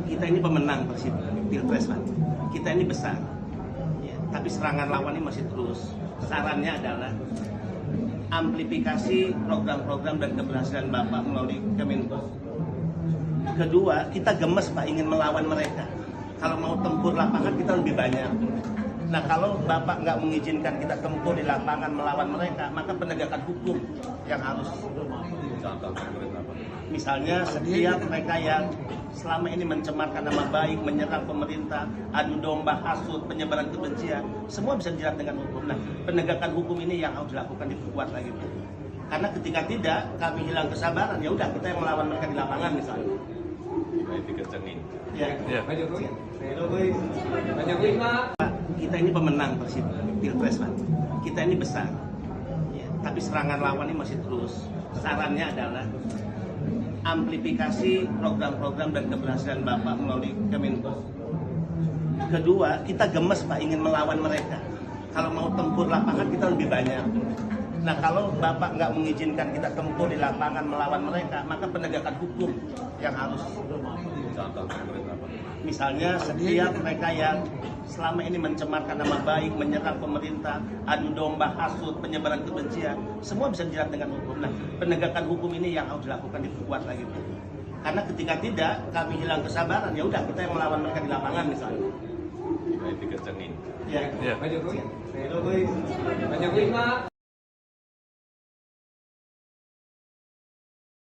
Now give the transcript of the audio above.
kita ini pemenang Pilpres, Pak. Kita ini besar, ya, tapi serangan lawan ini masih terus. Sarannya adalah amplifikasi program-program dan keberhasilan Bapak melalui Kemenko. Kedua, kita gemes, Pak, ingin melawan mereka. Kalau mau tempur lapangan kita lebih banyak. Nah, kalau Bapak nggak mengizinkan kita tempur di lapangan melawan mereka, maka penegakan hukum yang harus. Misalnya setiap mereka yang selama ini mencemarkan nama baik, menyerang pemerintah, adu domba, hasut, penyebaran kebencian, semua bisa dijerat dengan hukum. Nah, penegakan hukum ini yang harus dilakukan, diperkuat lagi. Karena ketika tidak, kami hilang kesabaran, ya udah kita yang melawan mereka di lapangan misalnya. Ya. Kita ini pemenang Pilpres, Pak. Kita ini besar, ya, tapi serangan lawan ini masih terus. Sarannya adalah amplifikasi program-program dan keberhasilan Bapak melalui Kemenko. Kedua, kita gemes, Pak, ingin melawan mereka. Kalau mau tempur lapangan kita lebih banyak. Nah, kalau Bapak nggak mengizinkan kita tempur di lapangan melawan mereka, maka penegakan hukum yang harus. Misalnya setiap mereka yang selama ini mencemarkan nama baik, menyerang pemerintah, adu domba, hasut, penyebaran kebencian, semua bisa dijerat dengan hukum. Nah, penegakan hukum ini yang harus dilakukan, diperkuat lagi. Karena ketika tidak, kami hilang kesabaran, ya udah kita yang melawan mereka di lapangan misalnya. Dikencengin. Ya. Ya.